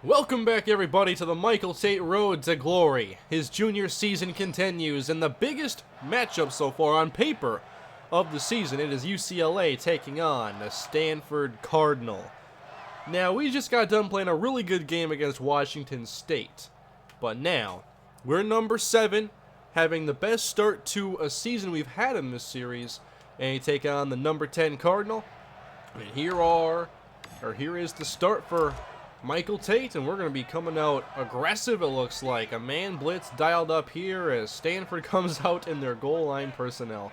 Welcome back, everybody, to the Michael Tate Road to Glory. His junior season continues, and the biggest matchup so far on paper of the season, it is UCLA taking on the Stanford Cardinal. Now, we just got done playing a really good game against Washington State, but now, we're number 7, having the best start to a season we've had in this series, and you take on the number 10 Cardinal, and here is the start for Michael Tate, and we're going to be coming out aggressive, it looks like. A man blitz dialed up here as Stanford comes out in their goal line personnel.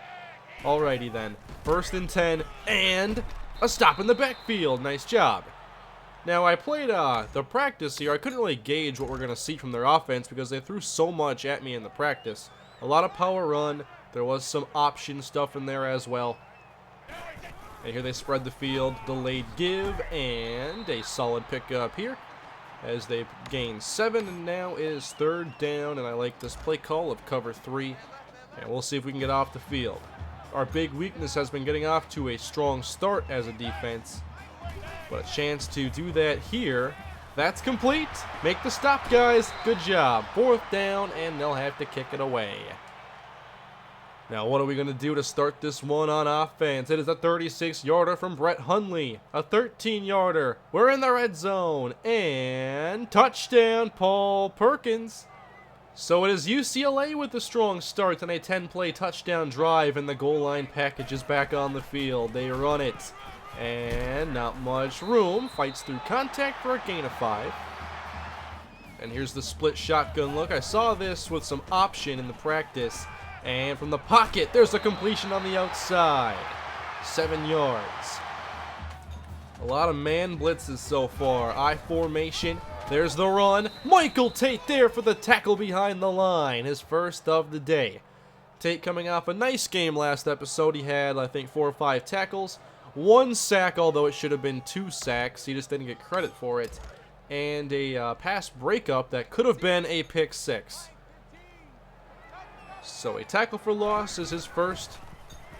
Alrighty then, 1st and 10, and a stop in the backfield. Nice job. Now, I played the practice here. I couldn't really gauge what we're going to see from their offense because they threw so much at me in the practice. A lot of power run. There was some option stuff in there as well. And here they spread the field, delayed give, and a solid pickup here as they gain 7, and now it is 3rd down, and I like this play call of cover 3, and we'll see if we can get off the field. Our big weakness has been getting off to a strong start as a defense, but a chance to do that here. That's complete. Make the stop, guys. Good job. 4th down, and they'll have to kick it away. Now, what are we going to do to start this one on offense? It is a 36-yarder from Brett Hundley. A 13-yarder. We're in the red zone. And touchdown, Paul Perkins. So it is UCLA with a strong start and a 10-play touchdown drive, and the goal line package is back on the field. They run it. And not much room. Fights through contact for a gain of 5. And here's the split shotgun look. I saw this with some option in the practice. And from the pocket, there's a completion on the outside. 7 yards. A lot of man blitzes so far. I formation. There's the run. Michael Tate there for the tackle behind the line. His first of the day. Tate coming off a nice game last episode. He had, I think, 4 or 5 tackles. 1 sack, although it should have been 2 sacks. He just didn't get credit for it. And a pass breakup that could have been a pick 6. So a tackle for loss is his first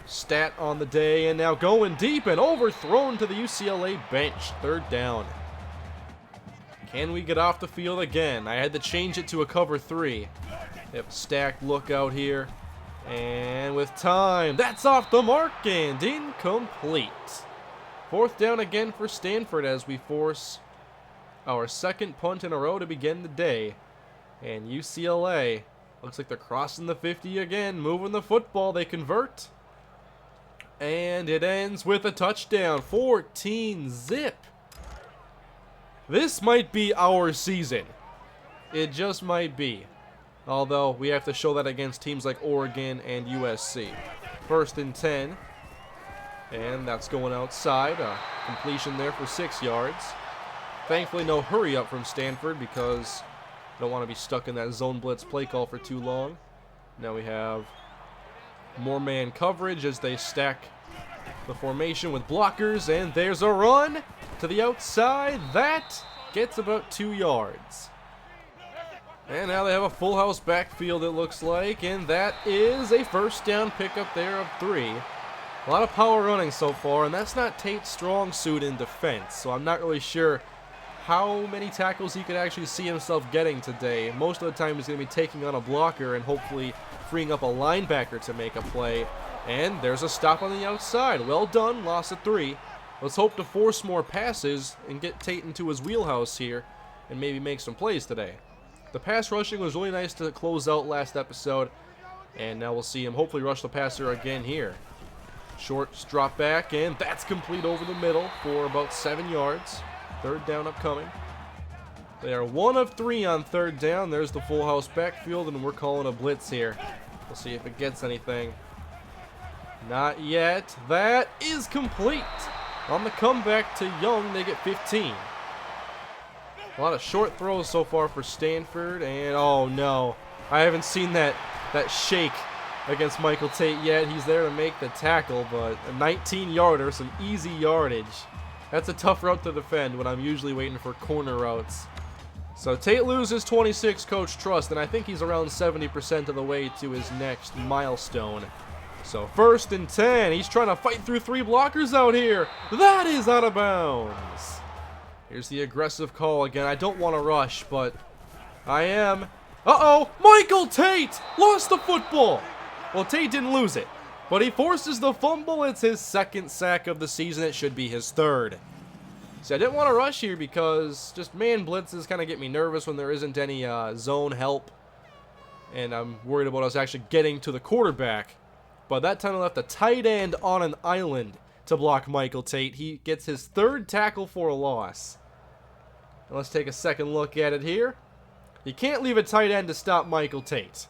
stat on the day, and now going deep and overthrown to the UCLA bench. 3rd down. Can we get off the field again? I had to change it to a cover 3. They have a stacked look out here. And with time, that's off the mark and incomplete. 4th down again for Stanford as we force our 2nd punt in a row to begin the day. And UCLA looks like they're crossing the 50 again, moving the football. They convert. And it ends with a touchdown. 14-zip. This might be our season. It just might be. Although, we have to show that against teams like Oregon and USC. 1st and 10. And that's going outside. Completion there for 6 yards. Thankfully, no hurry up from Stanford because don't want to be stuck in that zone blitz play call for too long. Now we have more man coverage as they stack the formation with blockers, and there's a run to the outside. That gets about 2 yards. And now they have a full house backfield, it looks like, and that is a 1st down pickup there of 3. A lot of power running so far, and that's not Tate's strong suit in defense, so I'm not really sure how many tackles he could actually see himself getting today. Most of the time he's going to be taking on a blocker and hopefully freeing up a linebacker to make a play. And there's a stop on the outside. Well done, loss of 3. Let's hope to force more passes and get Tate into his wheelhouse here and maybe make some plays today. The pass rushing was really nice to close out last episode, and now we'll see him hopefully rush the passer again here. Short drop back, and that's complete over the middle for about 7 yards. 3rd down upcoming. They are 1 of 3 on 3rd down. There's the full house backfield, and we're calling a blitz here. We'll see if it gets anything. Not yet. That is complete. On the comeback to Young, they get 15. A lot of short throws so far for Stanford, and oh no. I haven't seen that shake against Michael Tate yet. He's there to make the tackle, but a 19-yarder, some easy yardage. That's a tough route to defend when I'm usually waiting for corner routes. So Tate loses 26 coach trust, and I think he's around 70% of the way to his next milestone. So 1st and 10. He's trying to fight through 3 blockers out here. That is out of bounds. Here's the aggressive call again. I don't want to rush, but I am. Uh-oh! Michael Tate lost the football! Well, Tate didn't lose it, but he forces the fumble. It's his second sack of the season. It should be his third. See, I didn't want to rush here because just man blitzes kind of get me nervous when there isn't any zone help. And I'm worried about us actually getting to the quarterback. But that time I left a tight end on an island to block Michael Tate. He gets his third tackle for a loss. And let's take a second look at it here. You can't leave a tight end to stop Michael Tate.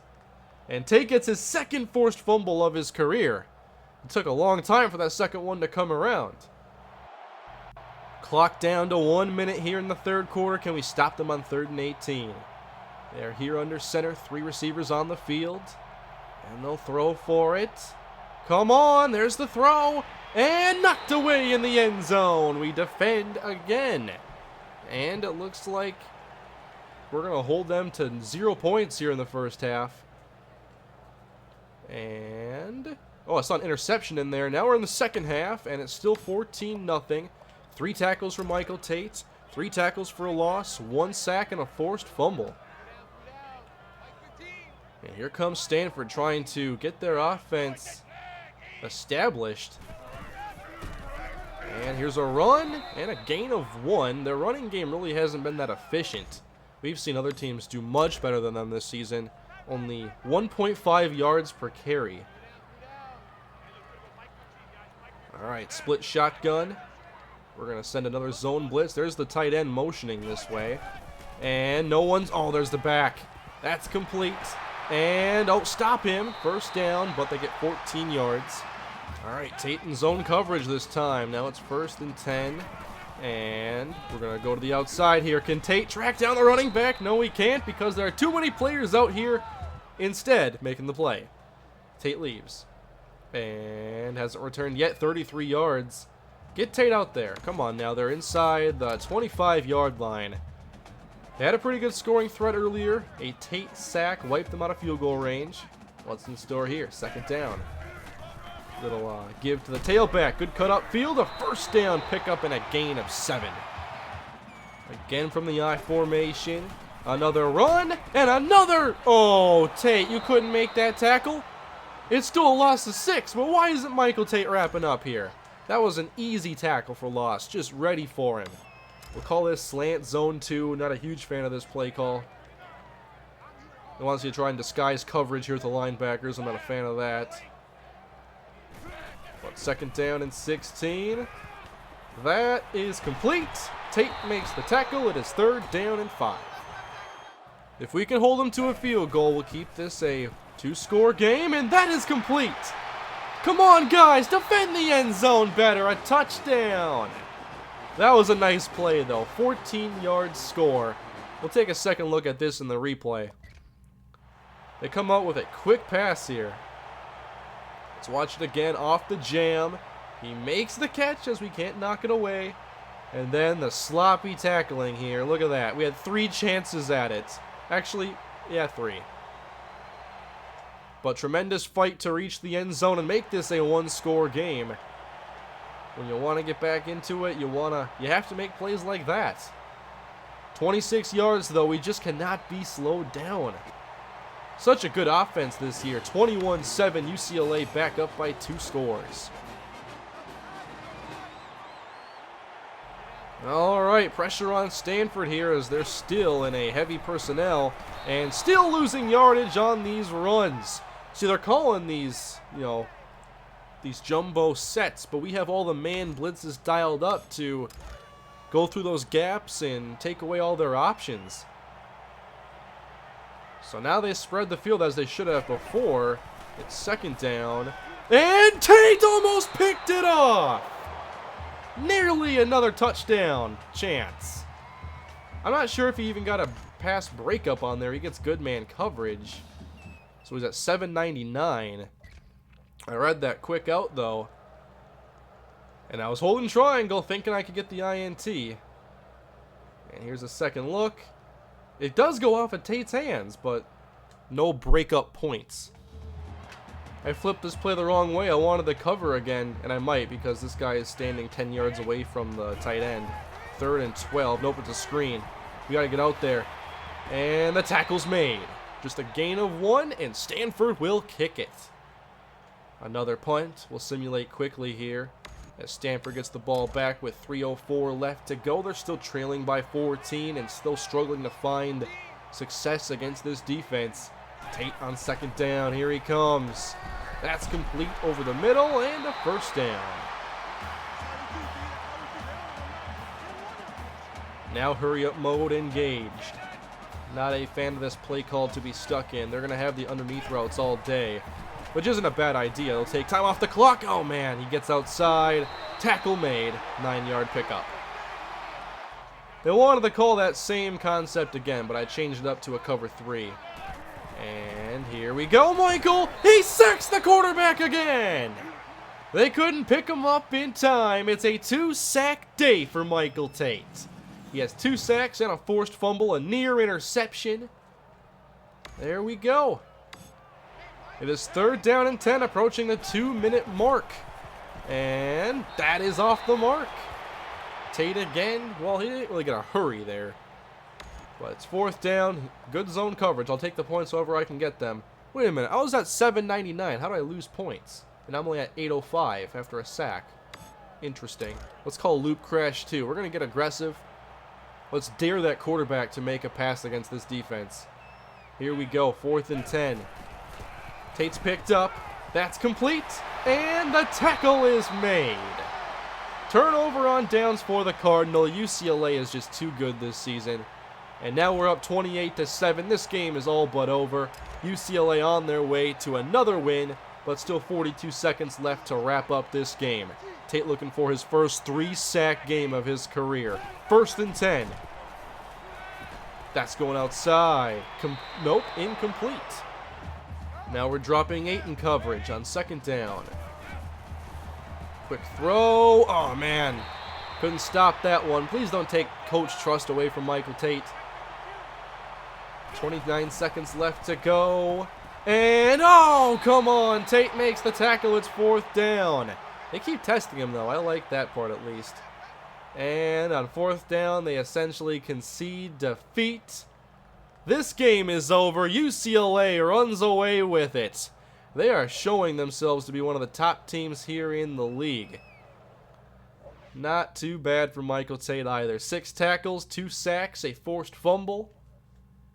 And Tate gets his second forced fumble of his career. It took a long time for that second one to come around. Clock down to 1 minute here in the third quarter. Can we stop them on 3rd and 18? They're here under center. 3 receivers on the field. And they'll throw for it. Come on, there's the throw. And knocked away in the end zone. We defend again. And it looks like we're going to hold them to 0 points here in the first half. And oh, I saw an interception in there. Now we're in the second half, and it's still 14-0. 3 tackles for Michael Tate, 3 tackles for a loss, 1 sack, and a forced fumble. And here comes Stanford trying to get their offense established. And here's a run and a gain of 1. Their running game really hasn't been that efficient. We've seen other teams do much better than them this season. Only 1.5 yards per carry. Alright, split shotgun. We're going to send another zone blitz. There's the tight end motioning this way. And no one's... Oh, there's the back. That's complete. And, oh, stop him. First down, but they get 14 yards. Alright, Tate in zone coverage this time. Now it's 1st and 10. And we're going to go to the outside here. Can Tate track down the running back? No, he can't because there are too many players out here instead making the play. Tate leaves. And hasn't returned yet. 33 yards. Get Tate out there. Come on now. They're inside the 25-yard line. They had a pretty good scoring threat earlier. A Tate sack wiped them out of field goal range. What's in store here? 2nd down. Little give to the tailback. Good cut upfield. A first down pickup and a gain of 7. Again from the I formation. Another run and another. Oh, Tate, you couldn't make that tackle? It's still a loss of 6, but why isn't Michael Tate wrapping up here? That was an easy tackle for loss. Just ready for him. We'll call this slant zone 2. Not a huge fan of this play call. He wants you to try and disguise coverage here with the linebackers. I'm not a fan of that. But 2nd down and 16. That is complete. Tate makes the tackle. It is 3rd down and 5. If we can hold them to a field goal, we'll keep this a 2-score game, and that is complete. Come on, guys, defend the end zone better. A touchdown. That was a nice play, though. 14-yard score. We'll take a second look at this in the replay. They come out with a quick pass here. Let's watch it again off the jam. He makes the catch as we can't knock it away. And then the sloppy tackling here. Look at that. We had 3 chances at it. Actually, yeah, 3. But tremendous fight to reach the end zone and make this a 1-score game. When you want to get back into it, you have to make plays like that. 26 yards, though. We just cannot be slowed down. Such a good offense this year. 21-7 UCLA back up by 2 scores. Alright, pressure on Stanford here as they're still in a heavy personnel and still losing yardage on these runs. See, they're calling these, these jumbo sets, but we have all the man blitzes dialed up to go through those gaps and take away all their options. So now they spread the field as they should have before. It's 2nd down. And Tate almost picked it off! Nearly another touchdown chance. I'm not sure if he even got a pass breakup on there. He gets good man coverage. So he's at 799. I read that quick out, though. And I was holding triangle thinking I could get the INT. And here's a second look. It does go off of Tate's hands, but no breakup points. I flipped this play the wrong way. I wanted to cover again, and I might because this guy is standing 10 yards away from the tight end. 3rd and 12. Nope, it's a screen. We got to get out there. And the tackle's made. Just a gain of 1, and Stanford will kick it. Another punt. We'll simulate quickly here as Stanford gets the ball back with 3:04 left to go. They're still trailing by 14 and still struggling to find success against this defense. Tate on 2nd down. Here he comes. That's complete over the middle and a 1st down. Now hurry up mode engaged. Not a fan of this play call to be stuck in. They're going to have the underneath routes all day, which isn't a bad idea. They'll take time off the clock. Oh man, he gets outside. Tackle made. 9-yard pickup. They wanted to call that same concept again, but I changed it up to a cover 3. And here we go, Michael. He sacks the quarterback again. They couldn't pick him up in time. It's a 2-sack day for Michael Tate. He has 2 sacks and a forced fumble, a near interception. There we go. It is 3rd down and 10, approaching the 2-minute mark. And that is off the mark. Tate again. Well, he didn't really get a hurry there. But it's 4th down. Good zone coverage. I'll take the points however I can get them. Wait a minute. I was at 799. How did I lose points? And I'm only at 805 after a sack. Interesting. Let's call a loop crash too. We're going to get aggressive. Let's dare that quarterback to make a pass against this defense. Here we go. 4th and 10. Tate's picked up. That's complete. And the tackle is made. Turnover on downs for the Cardinal. UCLA is just too good this season. And now we're up 28-7. This game is all but over. UCLA on their way to another win, but still 42 seconds left to wrap up this game. Tate looking for his first 3-sack game of his career. 1st and 10. That's going outside. Nope, incomplete. Now we're dropping 8 in coverage on 2nd down. Quick throw. Oh, man. Couldn't stop that one. Please don't take coach trust away from Michael Tate. 29 seconds left to go. And, oh, come on. Tate makes the tackle. It's 4th down. They keep testing him, though. I like that part at least. And on 4th down, they essentially concede defeat. This game is over. UCLA runs away with it. They are showing themselves to be one of the top teams here in the league. Not too bad for Michael Tate either. 6 tackles, 2 sacks, a forced fumble.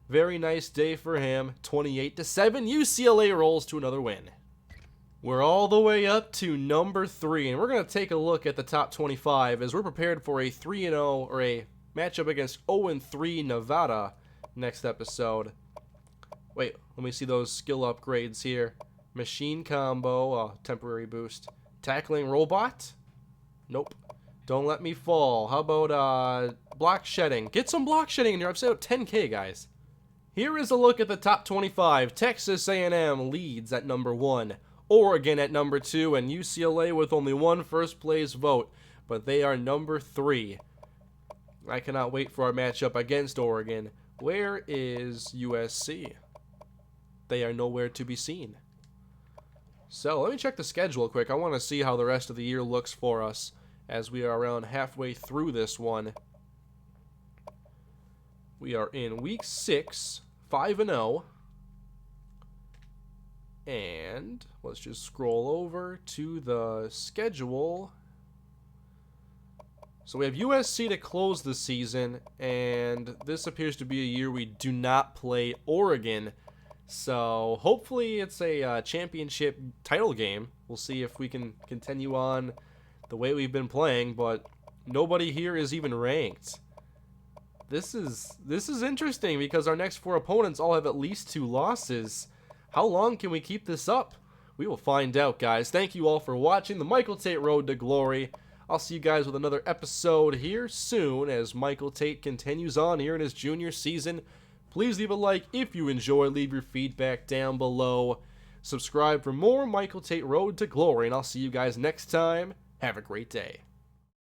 Very nice day for him. 28-7. UCLA rolls to another win. We're all the way up to number 3, and we're going to take a look at the top 25 as we're prepared for a 3-0 or a matchup against 0-3 Nevada next episode. Wait, let me see those skill upgrades here. Machine combo, temporary boost. Tackling robot? Nope. Don't let me fall. How about block shedding? Get some block shedding in here. I've set up 10K, guys. Here is a look at the top 25. Texas A&M leads at number 1. Oregon at number 2, and UCLA with only 1 first place vote, but they are number 3. I cannot wait for our matchup against Oregon. Where is USC? They are nowhere to be seen. So let me check the schedule quick. I want to see how the rest of the year looks for us as we are around halfway through this one. We are in week 6, 5-0. And let's just scroll over to the schedule. So we have USC to close the season, and this appears to be a year we do not play Oregon. So hopefully it's a championship title game. We'll see if we can continue on the way we've been playing, but nobody here is even ranked. This is interesting because our next 4 opponents all have at least 2 losses. How long can we keep this up? We will find out, guys. Thank you all for watching the Michael Tate Road to Glory. I'll see you guys with another episode here soon as Michael Tate continues on here in his junior season. Please leave a like if you enjoy. Leave your feedback down below. Subscribe for more Michael Tate Road to Glory, and I'll see you guys next time. Have a great day.